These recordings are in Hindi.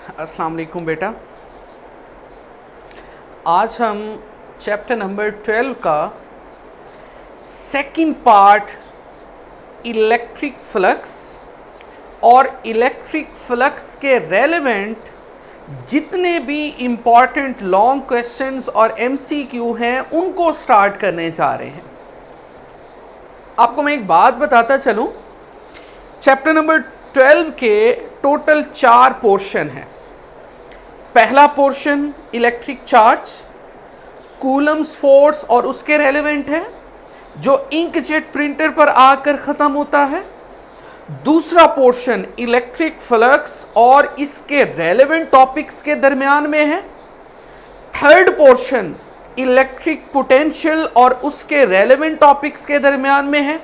अस्सलाम वालेकुम बेटा। आज हम चैप्टर नंबर 12 का सेकंड पार्ट इलेक्ट्रिक फ्लक्स और इलेक्ट्रिक फ्लक्स के रेलेवेंट जितने भी इम्पॉर्टेंट लॉन्ग क्वेश्चंस और एमसीक्यू हैं उनको स्टार्ट करने जा रहे हैं। आपको मैं एक बात बताता चलूं, चैप्टर नंबर 12 के टोटल 4 पोर्शन हैं। पहला portion electric charge, Coulomb's force और उसके रेलेवेंट है जो इंकजेट प्रिंटर पर आकर ख़त्म होता है। दूसरा पोर्शन इलेक्ट्रिक फ्लक्स और इसके रेलेवेंट टॉपिक्स के दरमियान में है। थर्ड पोर्शन इलेक्ट्रिक पोटेंशियल और उसके रेलेवेंट टॉपिक्स के दरमियान में है।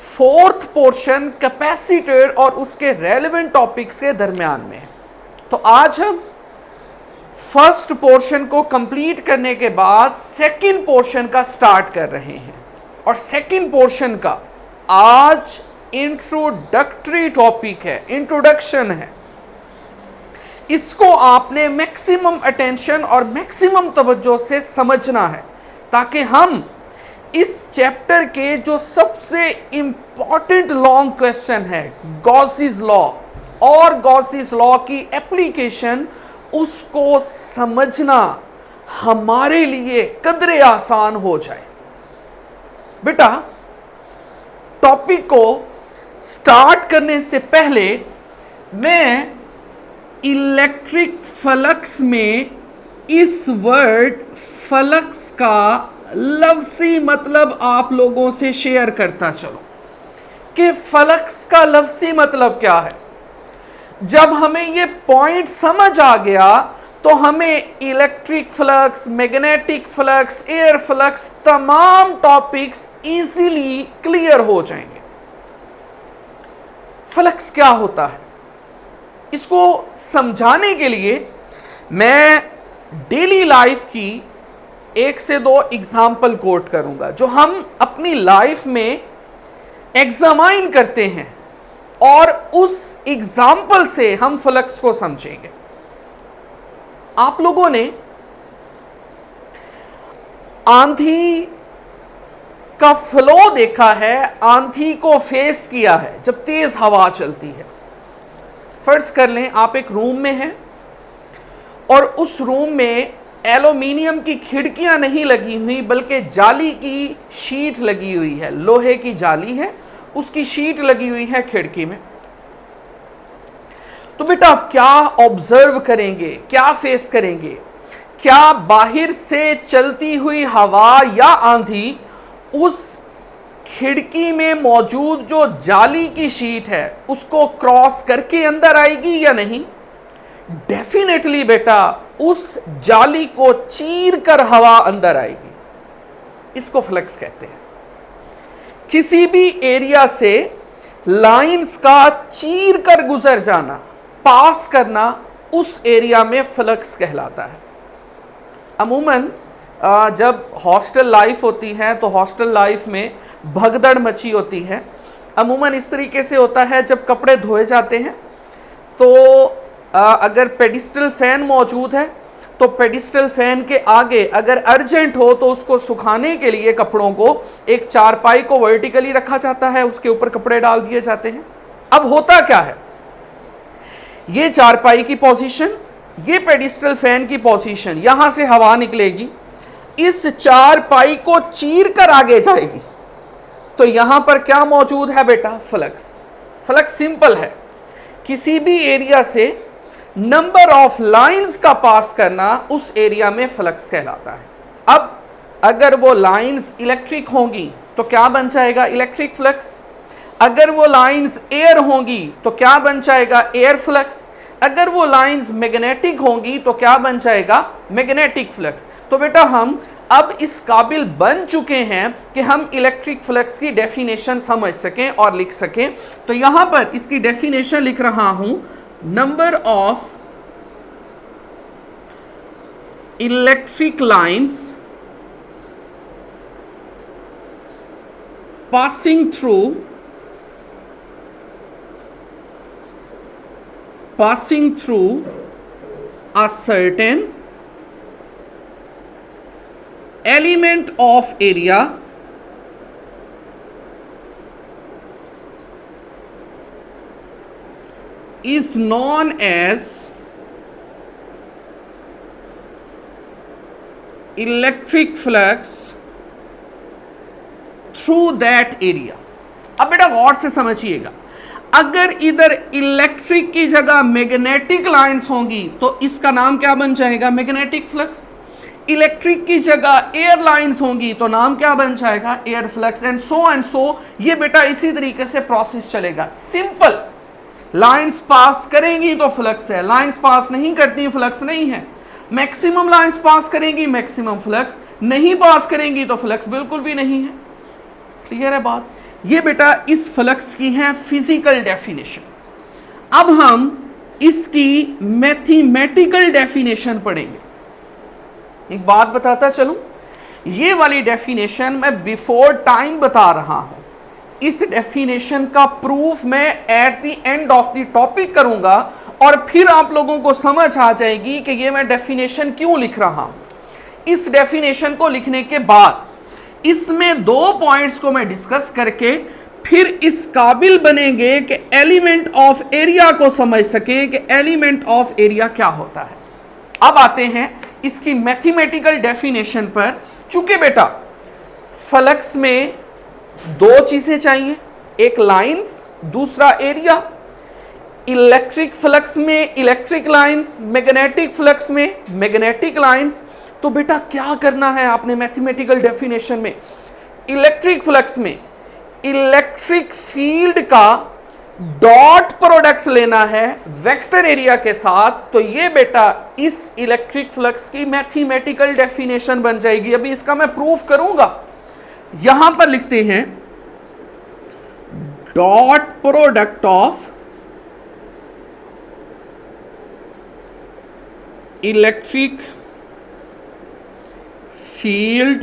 फोर्थ पोर्शन कैपेसिटर और उसके रेलेवेंट टॉपिक्स के दरमियान में है। तो आज हम फर्स्ट पोर्शन को कंप्लीट करने के बाद सेकंड पोर्शन का स्टार्ट कर रहे हैं और सेकंड पोर्शन का आज इंट्रोडक्टरी टॉपिक है, इंट्रोडक्शन है। इसको आपने मैक्सिमम अटेंशन और मैक्सिमम तवज्जो से समझना है ताकि हम इस चैप्टर के जो सबसे इंपॉर्टेंट लॉन्ग क्वेश्चन है गॉसिस लॉ और गॉसिस लॉ की एप्लीकेशन, उसको समझना हमारे लिए कदरे आसान हो जाए। बेटा, टॉपिक को स्टार्ट करने से पहले मैं इलेक्ट्रिक फ्लक्स में इस वर्ड फ्लक्स का लफ्ज़ी मतलब आप लोगों से शेयर करता चलो कि फ्लक्स का लफ्ज़ी मतलब क्या है। जब हमें ये पॉइंट समझ आ गया तो हमें electric flux, magnetic flux, air flux तमाम टॉपिक्स इजीली क्लियर हो जाएंगे। फ्लक्स क्या होता है, इसको समझाने के लिए मैं डेली लाइफ की 1 से 2 एग्जाम्पल कोट करूंगा जो हम अपनी लाइफ में एग्जामाइन करते हैं और उस एग्जाम्पल से हम फ्लक्स को समझेंगे। आप लोगों ने आंधी का फ्लो देखा है, आंधी को फेस किया है जब तेज हवा चलती है। फर्ज कर लें आप एक रूम में हैं और उस रूम में एल्यूमिनियम की खिड़कियां नहीं लगी हुई बल्कि जाली की शीट लगी हुई है, लोहे की जाली है, उसकी शीट लगी हुई है खिड़की में। तो बेटा आप क्या ऑब्जर्व करेंगे, क्या फेस करेंगे? क्या बाहर से चलती हुई हवा या आंधी उस खिड़की में मौजूद जो जाली की शीट है उसको क्रॉस करके अंदर आएगी या नहीं? डेफिनेटली बेटा उस जाली को चीर कर हवा अंदर आएगी। इसको फ्लक्स कहते हैं। किसी भी एरिया से लाइंस का चीर कर गुजर जाना, पास करना, उस एरिया में फ्लक्स कहलाता है। अमूमन जब हॉस्टल लाइफ होती है तो हॉस्टल लाइफ में भगदड़ मची होती है। अमूमन इस तरीके से होता है, जब कपड़े धोए जाते हैं तो अगर पेडिस्टल फैन मौजूद है तो पेडिस्टल फैन के आगे अगर अर्जेंट हो तो उसको सुखाने के लिए कपड़ों को एक चारपाई को वर्टिकली रखा जाता है, उसके ऊपर कपड़े डाल दिए जाते हैं। अब होता क्या है, ये चारपाई की पोजीशन, ये पेडिस्टल फैन की पोजीशन, यहां से हवा निकलेगी, इस चारपाई को चीर कर आगे जाएगी। तो यहां पर क्या मौजूद है बेटा? फ्लक्स। फ्लक्स सिंपल है, किसी भी एरिया से नंबर ऑफ लाइंस का पास करना, उस एरिया में फ्लक्स कहलाता है। अब अगर वो लाइंस इलेक्ट्रिक होंगी तो क्या बन जाएगा? Electric flux. अगर वो लाइंस एयर होंगी तो क्या बन जाएगा? Air flux. अगर वो लाइंस मैग्नेटिक होंगी तो क्या बन जाएगा? Magnetic flux. तो बेटा हम अब इस काबिल बन चुके हैं कि हम इलेक्ट्रिक फ्लक्स की डेफिनेशन समझ सकें और लिख सकें। तो यहां पर इसकी डेफिनेशन लिख रहा हूं, number of electric lines passing through a certain element of area is known as electric flux through that area। अब बेटा गौर से समझिएगा, अगर इधर इलेक्ट्रिक की जगह मैग्नेटिक लाइंस होंगी तो इसका नाम क्या बन जाएगा? Magnetic flux. इलेक्ट्रिक की जगह एयर लाइंस होंगी तो नाम क्या बन जाएगा? Air flux. एंड सो ये बेटा इसी तरीके से प्रोसेस चलेगा। सिंपल, लाइंस पास करेंगी तो फ्लक्स है, लाइंस पास नहीं करती फ्लक्स नहीं है। मैक्सिमम लाइंस पास करेंगी मैक्सिमम फ्लक्स, नहीं पास करेंगी तो फ्लक्स बिल्कुल भी नहीं है। क्लियर है बात? ये बेटा इस फ्लक्स की है फिजिकल डेफिनेशन। अब हम इसकी मैथमेटिकल डेफिनेशन पढ़ेंगे। एक बात बताता चलूं, ये वाली डेफिनेशन मैं बिफोर टाइम बता रहा हूं। इस डेफिनेशन का प्रूफ मैं at the end of the topic करूंगा और फिर आप लोगों को समझ आ जाएगी कि ये मैं डेफिनेशन क्यों लिख रहा हूं। इस डेफिनेशन को लिखने के बाद इसमें दो पॉइंट्स को मैं डिस्कस करके फिर इस काबिल बनेंगे कि एलिमेंट ऑफ एरिया को समझ सके कि एलिमेंट ऑफ एरिया क्या होता है। अब आते हैं इसकी मैथमेटिकल डेफिनेशन पर। चूंकि बेटा फ्लक्स में दो चीजें चाहिए, एक लाइंस, दूसरा एरिया। इलेक्ट्रिक फ्लक्स में इलेक्ट्रिक लाइंस, मैग्नेटिक फ्लक्स में मैग्नेटिक लाइंस। तो बेटा क्या करना है आपने मैथमेटिकल डेफिनेशन में? इलेक्ट्रिक फ्लक्स में इलेक्ट्रिक फील्ड का डॉट प्रोडक्ट लेना है वेक्टर एरिया के साथ। तो ये बेटा इस इलेक्ट्रिक फ्लक्स की मैथमेटिकल डेफिनेशन बन जाएगी। अभी इसका मैं प्रूफ करूंगा। यहां पर लिखते हैं dot product of electric field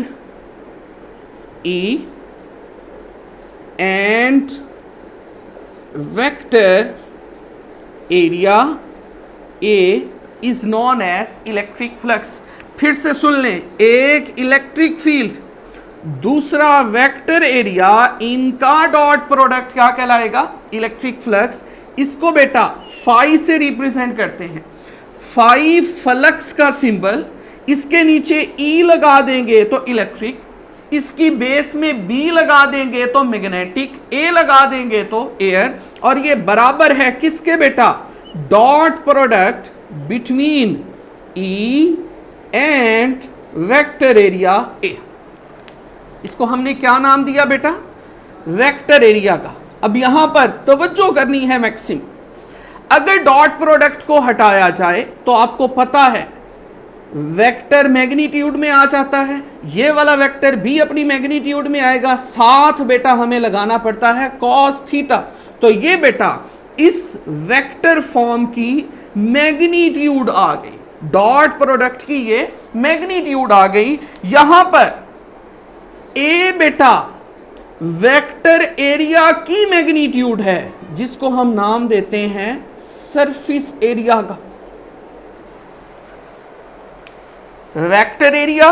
E and vector area A is known as electric flux। फिर से सुन लें, एक इलेक्ट्रिक फील्ड, दूसरा वेक्टर एरिया, इनका डॉट प्रोडक्ट क्या कहलाएगा? Electric flux. इसको बेटा फाई से रिप्रेजेंट करते हैं। फाई फ्लक्स का सिंबल, इसके नीचे ई लगा देंगे तो इलेक्ट्रिक, इसकी बेस में बी लगा देंगे तो मैग्नेटिक, ए लगा देंगे तो एयर, और ये बराबर है किसके बेटा? Dot product between E and vector area A. इसको हमने क्या नाम दिया बेटा? वेक्टर एरिया का। अब यहां पर तवज्जो करनी है मैक्सिमम। अगर डॉट प्रोडक्ट को हटाया जाए तो आपको पता है वेक्टर मैग्नीट्यूड में आ जाता है, ये वाला वेक्टर भी अपनी मैग्नीट्यूड में आएगा, साथ बेटा हमें लगाना पड़ता है कॉस थीटा। तो ये बेटा इस वेक्टर फॉर्म की मैग्नीट्यूड आ गई, डॉट प्रोडक्ट की ये मैग्नीट्यूड आ गई। यहां पर ए बेटा वेक्टर एरिया की मैग्नीट्यूड है, जिसको हम नाम देते हैं सरफेस एरिया का। वेक्टर एरिया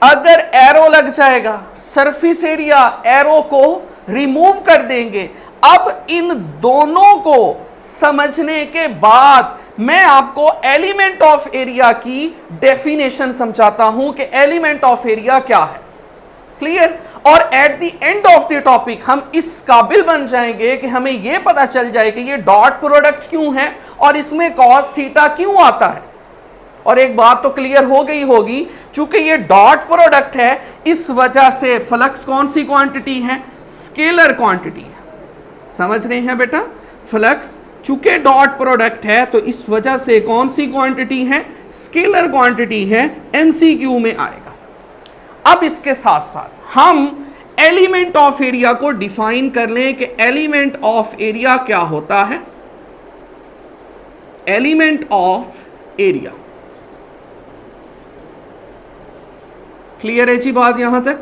अगर एरो लग जाएगा, सरफेस एरिया एरो को रिमूव कर देंगे। अब इन दोनों को समझने के बाद मैं आपको एलिमेंट ऑफ एरिया की डेफिनेशन समझाता हूं कि एलिमेंट ऑफ एरिया क्या है। क्लियर? और at the end of the topic हम इस काबिल बन जाएंगे कि हमें यह पता चल जाए कि ये डॉट प्रोडक्ट क्यों है और इसमें कॉस थीटा क्यों आता है। और एक बात तो क्लियर हो गई होगी, चूंकि ये डॉट प्रोडक्ट है, इस वजह से फ्लक्स कौन सी क्वांटिटी है? स्केलर क्वांटिटी है। समझ रहे हैं बेटा? फ्लक्स चूंकि डॉट प्रोडक्ट है तो इस वजह से कौन सी क्वांटिटी है? स्केलर क्वांटिटी है, एमसीक्यू में आएगा। अब इसके साथ साथ हम एलिमेंट ऑफ एरिया को डिफाइन कर लें कि एलिमेंट ऑफ एरिया क्या होता है। एलिमेंट ऑफ एरिया, क्लियर है जी बात यहां तक?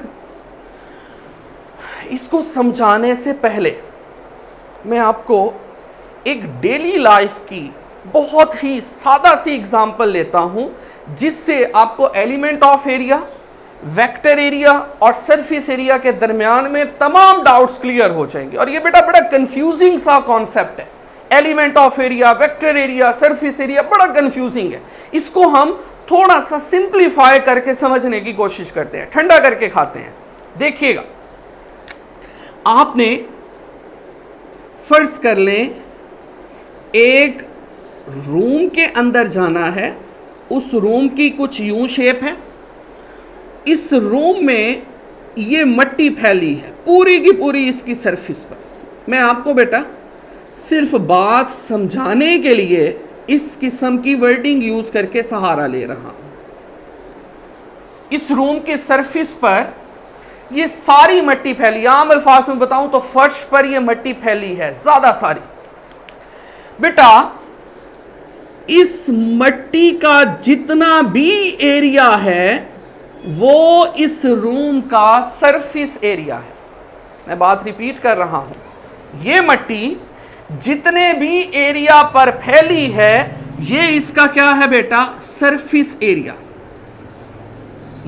इसको समझाने से पहले मैं आपको एक डेली लाइफ की बहुत ही सादा सी एग्जांपल लेता हूं जिससे आपको element of area, vector area और सरफेस एरिया के दरमियान में तमाम डाउट्स क्लियर हो जाएंगे। और ये बेटा बड़ा कंफ्यूजिंग सा कॉन्सेप्ट है, element of area, vector area, surface area, बड़ा कंफ्यूजिंग है। इसको हम थोड़ा सा सिंप्लीफाई करके समझने की कोशिश करते हैं, ठंडा करके खाते हैं। देखिएगा, आपने फर्ज कर लें एक रूम के अंदर जाना है, उस रूम की कुछ यूं शेप है, इस रूम में ये मट्टी फैली है पूरी की पूरी इसकी सरफेस पर। मैं आपको बेटा सिर्फ बात समझाने के लिए इस किस्म की वर्डिंग यूज करके सहारा ले रहा हूं। इस रूम की सरफेस पर ये सारी मट्टी फैली, आम अल्फाज में बताऊं तो फर्श पर ये मट्टी फैली है ज्यादा सारी। बेटा इस मट्टी का जितना भी एरिया है वो इस रूम का सरफेस एरिया है। मैं बात रिपीट कर रहा हूं, ये मट्टी जितने भी एरिया पर फैली है ये इसका क्या है बेटा, सरफेस एरिया।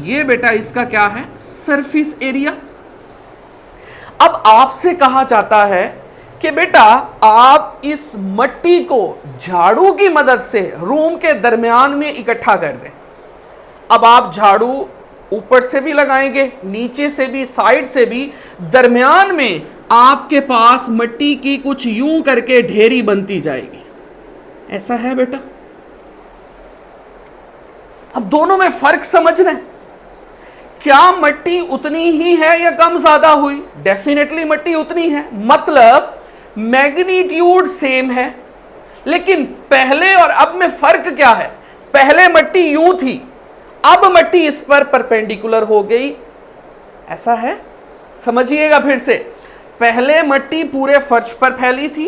ये बेटा इसका क्या है, सरफेस एरिया। अब आपसे कहा जाता है कि बेटा आप इस मट्टी को झाड़ू की मदद से रूम के दरमियान में इकट्ठा कर दें। अब आप झाड़ू ऊपर से भी लगाएंगे, नीचे से भी, साइड से भी, दरमियान में आपके पास मट्टी की कुछ यूं करके ढेरी बनती जाएगी। ऐसा है बेटा। अब दोनों में फर्क समझ रहे हैं, क्या मट्टी उतनी ही है या कम ज्यादा हुई? डेफिनेटली मट्टी उतनी है, मतलब मैग्नीट्यूड सेम है। लेकिन पहले और अब में फर्क क्या है? पहले मट्टी यूं थी, अब मट्टी इस पर परपेंडिकुलर हो गई। ऐसा है, समझिएगा फिर से। पहले मट्टी पूरे फर्श पर फैली थी,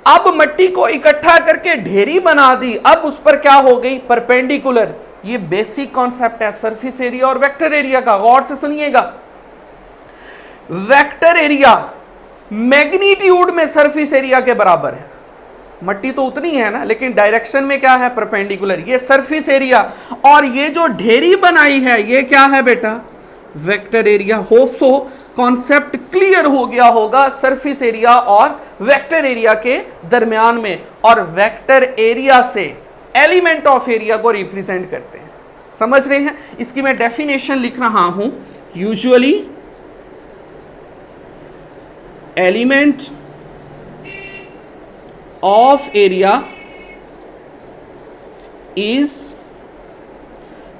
अब मट्टी को इकट्ठा करके ढेरी बना दी, अब उस पर क्या हो गई, परपेंडिकुलर। ये बेसिक कॉन्सेप्ट है सरफेस एरिया और वेक्टर एरिया का, गौर से सुनिएगा। वेक्टर एरिया मैग्नीट्यूड में सरफेस एरिया के बराबर है। मट्टी तो उतनी है ना, लेकिन डायरेक्शन में क्या है, परपेंडिकुलर। ये सरफेस एरिया, और ये जो ढेरी बनाई है ये क्या है बेटा, vector area. Hope so concept clear हो गया होगा सरफेस एरिया और वेक्टर एरिया के दरमियान में। और वेक्टर एरिया से एलिमेंट ऑफ एरिया को रिप्रेजेंट करते हैं, समझ रहे हैं। इसकी मैं डेफिनेशन लिख रहा हूं। Usually element of area is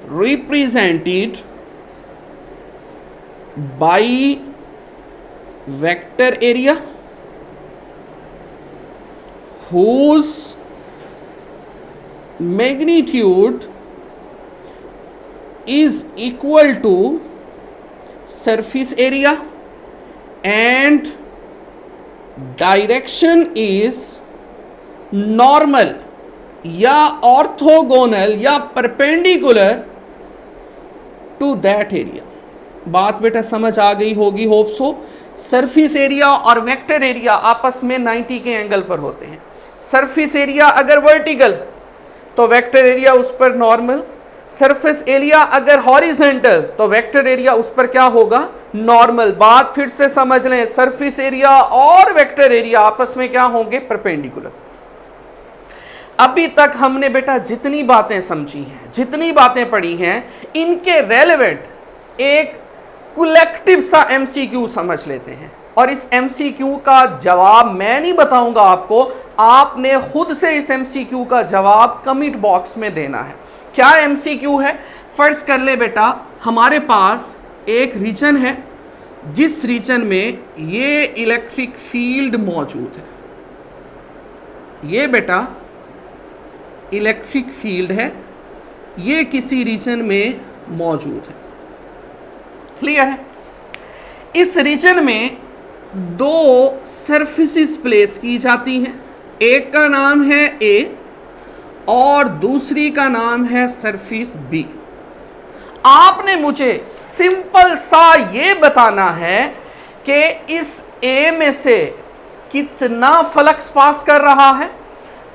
represented by vector area whose magnitude is equal to surface area and direction is normal या ऑर्थोगोनल या परपेंडिकुलर टू दैट एरिया। बात बेटा समझ आ गई होगी, होप सो। सरफेस एरिया और वेक्टर एरिया आपस में 90 के एंगल पर होते हैं। सरफेस एरिया अगर वर्टिकल तो वेक्टर एरिया उस पर नॉर्मल, सरफेस एरिया अगर हॉरिजॉन्टल तो वेक्टर एरिया उस पर क्या होगा, नॉर्मल। बात फिर से समझ लें, सरफेस एरिया और वेक्टर एरिया आपस में क्या होंगे, परपेंडिकुलर। अभी तक हमने बेटा जितनी बातें समझी हैं, जितनी बातें पढ़ी हैं, इनके रेलेवेंट एक कलेक्टिव सा एमसीक्यू समझ लेते हैं। और इस एमसीक्यू का जवाब मैं नहीं बताऊंगा आपको, आपने खुद से इस एमसीक्यू का जवाब कमेंट बॉक्स में देना है। क्या एमसीक्यू है? फर्ज कर ले बेटा, हमारे पास एक रीजन है जिस रीजन में ये इलेक्ट्रिक फील्ड मौजूद है। ये बेटा इलेक्ट्रिक फील्ड है, ये किसी रीजन में मौजूद है। क्लियर है? इस रीजन में दो सरफेसेस प्लेस की जाती हैं, एक का नाम है ए और दूसरी का नाम है सरफेस बी। आपने मुझे सिंपल सा ये बताना है कि इस ए में से कितना फ्लक्स पास कर रहा है।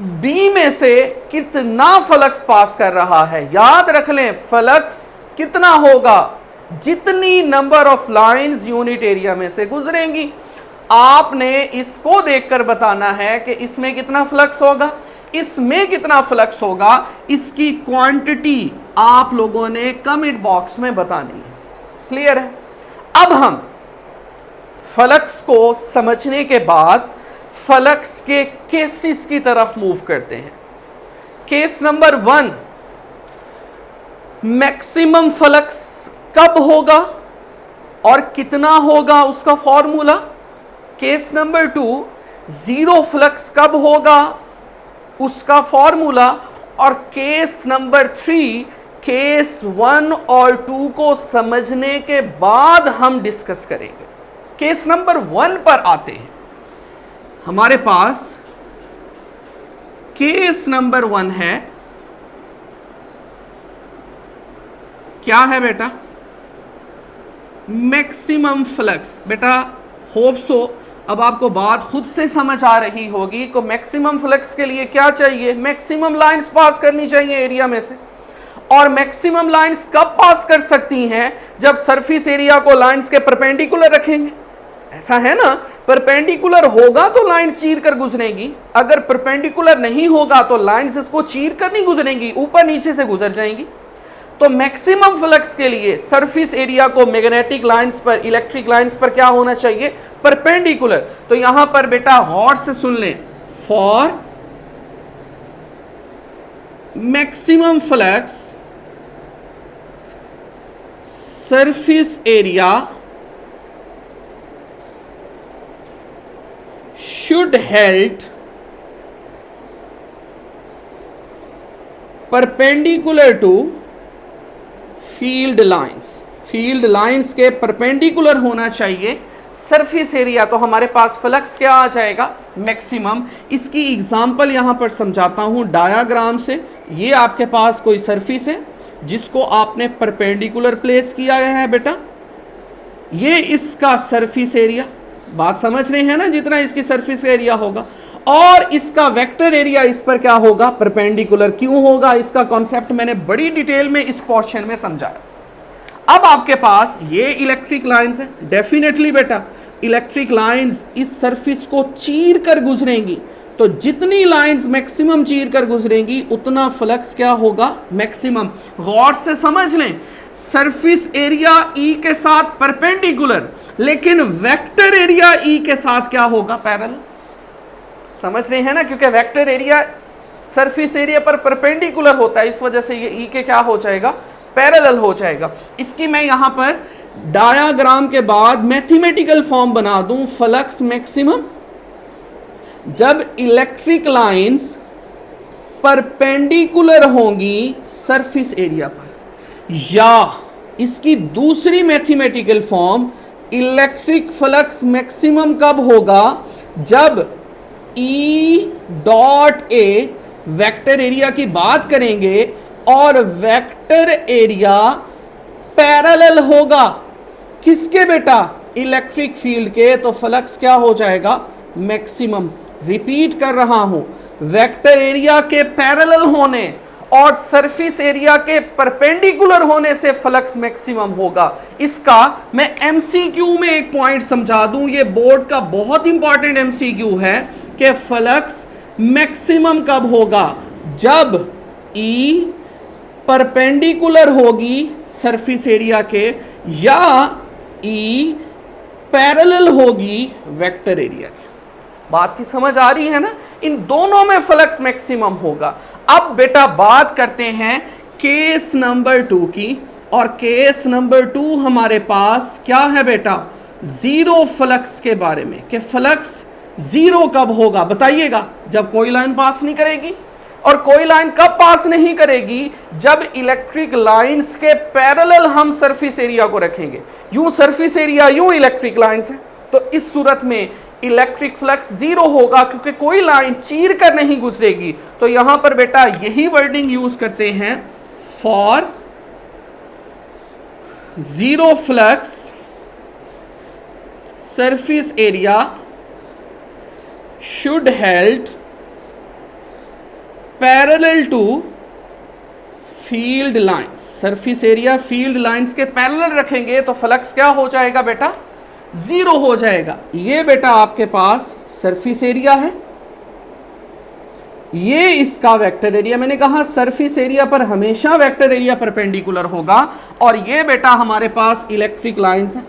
बी में से कितना फ्लक्स पास कर रहा है। याद रख लें, फ्लक्स कितना होगा, जितनी number of lines unit area में से गुजरेंगी। आपने इसको देखकर बताना है कि इसमें कितना फ्लक्स होगा, इसमें कितना फ्लक्स होगा, इसकी क्वांटिटी आप लोगों ने कमेंट बॉक्स में बतानी है। क्लियर है। अब हम फ्लक्स को समझने के बाद फ्लक्स के केसेस की तरफ मूव करते हैं। केस नंबर 1, मैक्सिमम फ्लक्स कब होगा और कितना होगा, उसका formula. Case number 2, zero flux कब होगा, उसका फॉर्मूला। और केस नंबर 3, केस 1 और 2 को समझने के बाद हम डिस्कस करेंगे। केस नंबर 1 पर आते हैं। हमारे पास केस नंबर 1 है, क्या है बेटा, मैक्सिमम फ्लक्स। बेटा होप सो अब आपको बात खुद से समझ आ रही होगी कि मैक्सिमम फ्लक्स के लिए क्या चाहिए, मैक्सिमम लाइंस पास करनी चाहिए एरिया में से। और मैक्सिमम लाइंस कब पास कर सकती हैं, जब सरफेस एरिया को लाइंस के परपेंडिकुलर रखेंगे। ऐसा है ना, परपेंडिकुलर होगा तो लाइंस चीर कर गुजरेगी, अगर परपेंडिकुलर नहीं होगा तो लाइंस इसको चीर कर नहीं गुजरेंगी, ऊपर नीचे से गुजर जाएंगी। तो मैक्सिमम फ्लक्स के लिए सरफेस एरिया को मैग्नेटिक लाइंस पर, इलेक्ट्रिक लाइंस पर क्या होना चाहिए, परपेंडिकुलर। तो यहां पर बेटा गौर से सुन लें, for maximum flux surface area should held perpendicular to field lines। Field lines के परपेंडिकुलर होना चाहिए सरफेस एरिया। तो हमारे पास फ्लक्स क्या आ जाएगा, मैक्सिमम। इसकी एग्जांपल यहां पर समझाता हूं डायाग्राम से। ये आपके पास कोई सरफेस है जिसको आपने परपेंडिकुलर प्लेस किया है बेटा, ये इसका सरफेस एरिया, बात समझ रहे हैं ना, जितना इसकी सरफेस एरिया होगा, और इसका वेक्टर एरिया इस पर क्या होगा, परपेंडिकुलर। क्यों होगा, इसका कॉन्सेप्ट मैंने बड़ी डिटेल में इस पोर्शन में समझाया। अब आपके पास ये इलेक्ट्रिक लाइंस है, डेफिनेटली बेटा इलेक्ट्रिक लाइंस इस सरफेस को चीर कर गुजरेंगी, तो जितनी लाइंस मैक्सिमम चीर कर गुजरेंगी उतना फ्लक्स क्या होगा, मैक्सिमम। गौर से समझ लें, सरफेस एरिया ई के साथ परपेंडिकुलर, लेकिन वेक्टर एरिया ई के साथ क्या होगा, पैरेलल। समझ रहे हैं ना, क्योंकि वेक्टर एरिया सरफेस एरिया पर परपेंडिकुलर होता है, इस वजह से ये ई के क्या हो जाएगा, पैरेलल हो जाएगा। इसकी मैं यहां पर डायाग्राम के बाद मैथमेटिकल फॉर्म बना दूं, फ्लक्स मैक्सिमम जब इलेक्ट्रिक लाइंस परपेंडिकुलर होंगी सरफेस एरिया पर, या इसकी दूसरी mathematical form electric flux maximum कब होगा, जब E dot A vector area की बात करेंगे और वेक्टर एरिया पैरेलल होगा किसके बेटा, इलेक्ट्रिक फील्ड के, तो फ्लक्स क्या हो जाएगा, मैक्सिमम। रिपीट कर रहा हूं, वेक्टर एरिया के पैरेलल होने और सरफेस एरिया के परपेंडिकुलर होने से फ्लक्स मैक्सिमम होगा। इसका मैं एमसीक्यू में एक पॉइंट समझा दूं, ये बोर्ड का बहुत इंपॉर्टेंट एमसीक्यू है कि फ्लक्स मैक्सिमम कब होगा, जब E परपेंडिकुलर होगी सरफेस एरिया के, या E पैरेलल होगी वेक्टर एरिया के। बात की समझ आ रही है ना, इन दोनों में फ्लक्स मैक्सिमम होगा। अब बेटा बात करते हैं केस नंबर 2 की, और केस नंबर 2 हमारे पास क्या है बेटा, जीरो फ्लक्स के बारे में, कि फ्लक्स जीरो कब होगा, बताइएगा, जब कोई लाइन पास नहीं करेगी। और कोई लाइन कब पास नहीं करेगी, जब इलेक्ट्रिक लाइंस के पैरेलल हम सरफेस एरिया को रखेंगे। यूं सरफेस एरिया, यूं इलेक्ट्रिक लाइंस है, तो इस सूरत में इलेक्ट्रिक फ्लक्स जीरो होगा, क्योंकि कोई लाइन चीर कर नहीं गुजरेगी। तो यहां पर बेटा यही वर्डिंग यूज करते हैं, for zero flux surface area should held parallel to field lines, surface area field lines के पैरेलल रखेंगे तो फ्लक्स क्या हो जाएगा बेटा, जीरो हो जाएगा। ये बेटा आपके पास सरफेस एरिया है, ये इसका वेक्टर एरिया, मैंने कहा सरफेस एरिया पर हमेशा वेक्टर एरिया परपेंडिकुलर होगा। और ये बेटा हमारे पास इलेक्ट्रिक लाइंस है,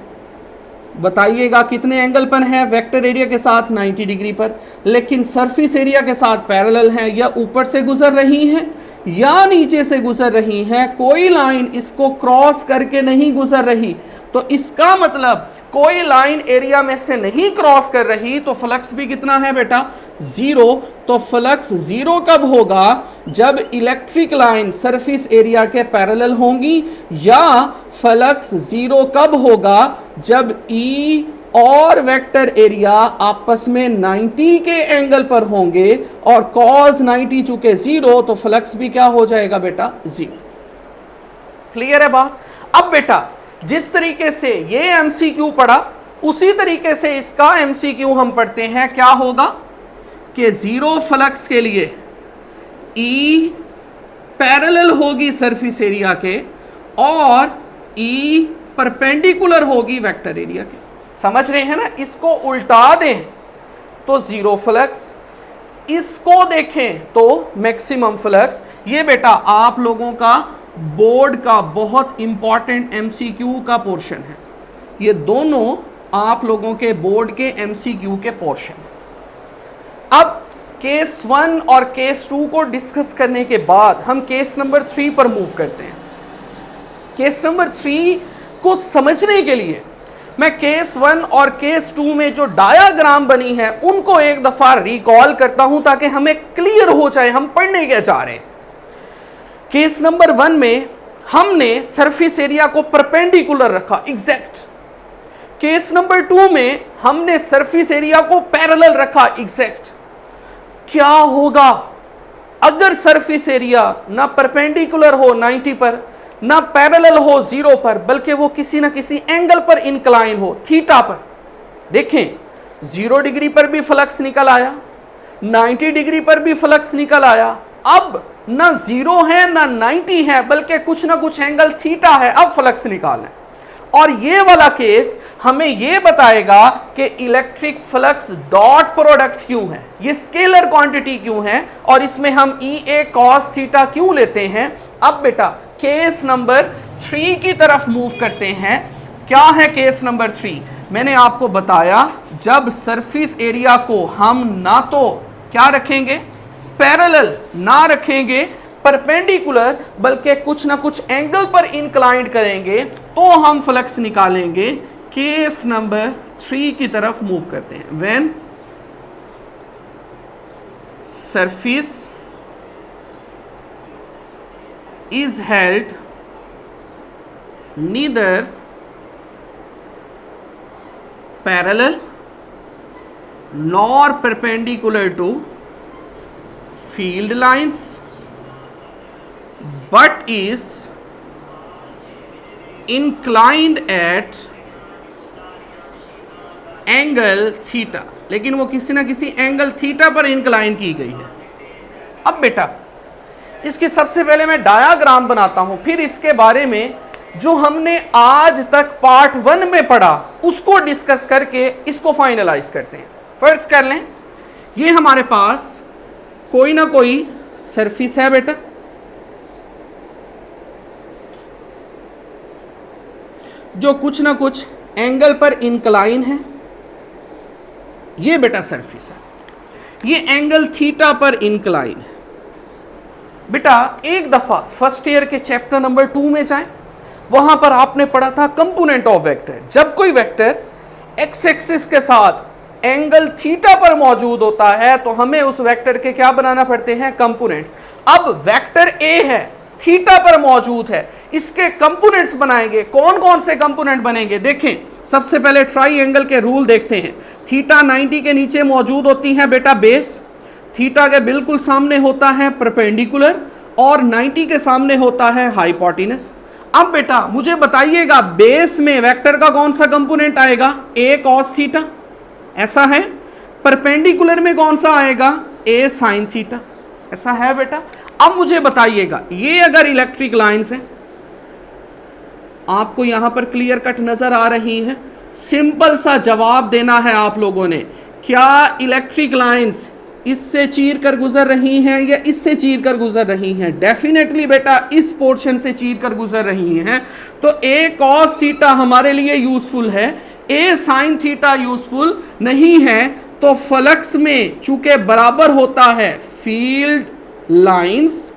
बताइएगा कितने एंगल पर है, वेक्टर एरिया के साथ 90 डिग्री पर, लेकिन सरफेस एरिया के साथ पैरेलल है, या ऊपर से गुजर रही है या नीचे से गुजर रही है, कोई लाइन इसको क्रॉस करके नहीं गुजर रही। तो इसका मतलब कोई लाइन एरिया में से नहीं क्रॉस कर रही, तो फ्लक्स भी कितना है बेटा, जीरो। तो फ्लक्स जीरो कब होगा, जब इलेक्ट्रिक लाइन सरफेस एरिया के पैरेलल होंगी, या फ्लक्स जीरो कब होगा, जब ई और वेक्टर एरिया आपस में 90 के एंगल पर होंगे, और कॉस 90 चूंकि जीरो, तो फ्लक्स भी क्या हो जाएगा बेटा, जीरो। क्लियर है बात। अब बेटा जिस तरीके से ये एमसीक्यू पढ़ा, उसी तरीके से इसका एमसीक्यू हम पढ़ते हैं। क्या होगा कि जीरो फ्लक्स के लिए ई पैरेलल होगी सरफेस एरिया के, और ई परपेंडिकुलर होगी वेक्टर एरिया के। समझ रहे हैं ना, इसको उल्टा दें तो जीरो फ्लक्स, इसको देखें तो मैक्सिमम फ्लक्स। ये बेटा आप लोगों का बोर्ड का बहुत इंपॉर्टेंट एमसीक्यू का पोर्शन है, ये दोनों आप लोगों के बोर्ड के एमसीक्यू के पोर्शन। अब केस 1 और केस 2 को डिस्कस करने के बाद हम केस नंबर 3 पर मूव करते हैं। केस नंबर 3 को समझने के लिए मैं केस 1 और केस 2 में जो डायाग्राम बनी है उनको एक दफा रिकॉल करता हूं, ताकि हमें क्लियर हो जाए हम पढ़ने क्या चाह रहे हैं। केस नंबर 1 में हमने सरफेस एरिया को परपेंडिकुलर रखा, एग्जैक्ट। केस नंबर 2 में हमने सरफेस एरिया को पैरेलल रखा, एग्जैक्ट। क्या होगा अगर सरफेस एरिया ना परपेंडिकुलर हो 90 पर, ना पैरेलल हो 0 पर, बल्कि वो किसी ना किसी एंगल पर इंक्लाइन हो, थीटा पर। देखें 0 डिग्री पर भी फ्लक्स निकल आया, 90 डिग्री पर भी फ्लक्स निकल आया। अब ना 0 है ना 90 है, बल्कि कुछ ना कुछ एंगल थीटा है। अब फ्लक्स निकालना है। और ये वाला केस हमें ये बताएगा कि इलेक्ट्रिक फ्लक्स डॉट प्रोडक्ट क्यों है, ये स्केलर क्वांटिटी क्यों है, और इसमें हम ई ए कॉस थीटा क्यों लेते हैं। अब बेटा केस नंबर 3 की तरफ मूव करते हैं। क्या है केस नंबर 3? मैंने आपको बताया, जब सरफेस एरिया को हम ना तो क्या रखेंगे, पैरेलल ना रखेंगे परपेंडिकुलर, बल्कि कुछ ना कुछ एंगल पर इंक्लाइंड करेंगे, तो हम फ्लक्स निकालेंगे। केस नंबर 3 की तरफ मूव करते हैं। When surface is held neither parallel nor perpendicular to field lines, but is inclined at angle theta, लेकिन वो किसी ना किसी एंगल थीटा पर इंक्लाइन की गई है। अब बेटा इसकी सबसे पहले मैं डायाग्राम बनाता हूं, फिर इसके बारे में जो हमने आज तक पार्ट 1 में पढ़ा उसको डिस्कस करके इसको फाइनलाइज करते हैं। फर्स्ट कर लें, ये हमारे पास कोई ना कोई सरफेस है बेटा, जो कुछ ना कुछ एंगल पर इंक्लाइन है। ये बेटा सरफेस है, ये एंगल थीटा पर इंक्लाइन है। बेटा एक दफा फर्स्ट ईयर के चैप्टर नंबर 2 में जाएं, वहां पर आपने पढ़ा था कंपोनेंट ऑफ वेक्टर। जब कोई वेक्टर एक्स एक्सिस के साथ एंगल थीटा पर मौजूद होता है तो हमें उस वेक्टर के क्या बनाना पड़ते हैं, कंपोनेंट्स। अब वेक्टर ए है, थीटा पर मौजूद है, इसके कंपोनेंट्स बनाएंगे। कौन कौन से कंपोनेंट बनेंगे देखें। सबसे पहले ट्राइएंगल के रूल देखते हैं। थीटा 90 के नीचे मौजूद होती है बेटा बेस, थीटा के बिल्कुल सामने होता है परपेंडिकुलर, और 90 के सामने होता है हाइपोटेनस। अब बेटा मुझे बताइएगा बेस में वेक्टर का कौन सा कंपोनेंट आएगा, ए कॉस थीटा, ऐसा है। परपेंडिकुलर में कौन सा आएगा, ए साइन थीटा। ऐसा है बेटा। अब मुझे बताइएगा, ये अगर इलेक्ट्रिक लाइंस हैं, आपको यहां पर क्लियर कट नजर आ रही है, सिंपल सा जवाब देना है आप लोगों ने, क्या इलेक्ट्रिक लाइंस इससे चीर कर गुजर रही हैं या इससे चीर कर गुजर रही हैं? डेफिनेटली बेटा इस पोर्शन से चीर कर गुजर रही हैं। तो ए कॉस थीटा हमारे लिए यूजफुल है, ए साइन थीटा यूजफुल नहीं है। तो फ्लक्स में चूंकि बराबर होता है field lines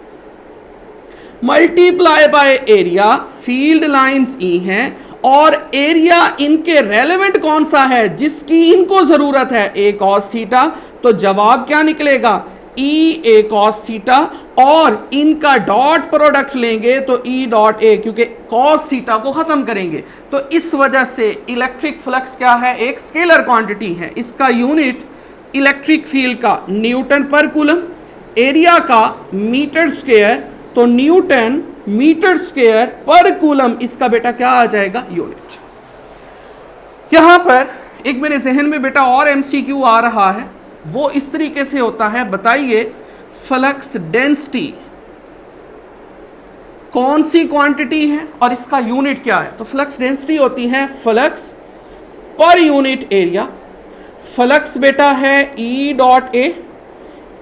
multiply by area, field lines E हैं और एरिया इनके रेलेवेंट कौन सा है जिसकी इनको जरूरत है, ए कॉस थीटा। तो जवाब क्या निकलेगा, ई ए कॉस थीटा, और इनका डॉट प्रोडक्ट लेंगे तो ई डॉट ए, क्योंकि कॉस थीटा को खत्म करेंगे। तो इस वजह से इलेक्ट्रिक फ्लक्स क्या है, एक स्केलर क्वांटिटी है। इसका यूनिट इलेक्ट्रिक फील्ड का न्यूटन पर कूलम, एरिया का मीटर स्क्वायर, तो न्यूटन मीटर स्क्वायर पर कूलम इसका बेटा क्या आ जाएगा, यूनिट। यहां पर एक मेरे जहन में बेटा और एमसीक्यू आ रहा है, वो इस तरीके से होता है, बताइए फ्लक्स डेंसिटी कौन सी क्वांटिटी है और इसका यूनिट क्या है? तो फ्लक्स डेंसिटी होती है flux per unit area. Flux बेटा है ई डॉट ए,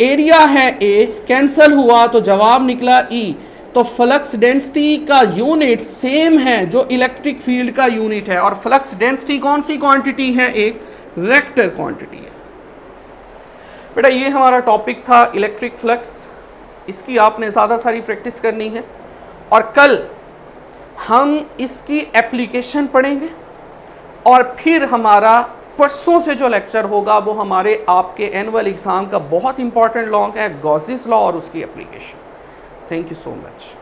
एरिया है ए, कैंसल हुआ तो जवाब निकला ई। तो फ्लक्स डेंसिटी का यूनिट सेम है जो इलेक्ट्रिक फील्ड का यूनिट है, और फ्लक्स डेंसिटी कौन सी क्वांटिटी है, एक वेक्टर क्वांटिटी है। बेटा ये हमारा टॉपिक था इलेक्ट्रिक फ्लक्स, इसकी आपने ज़्यादा सारी प्रैक्टिस करनी है, और कल हम इसकी एप्लीकेशन पढ़ेंगे, और फिर हमारा परसों से जो लेक्चर होगा वो हमारे आपके एनुअल एग्ज़ाम का बहुत इंपॉर्टेंट लॉ है, गॉसेस लॉ और उसकी application. Thank you so much.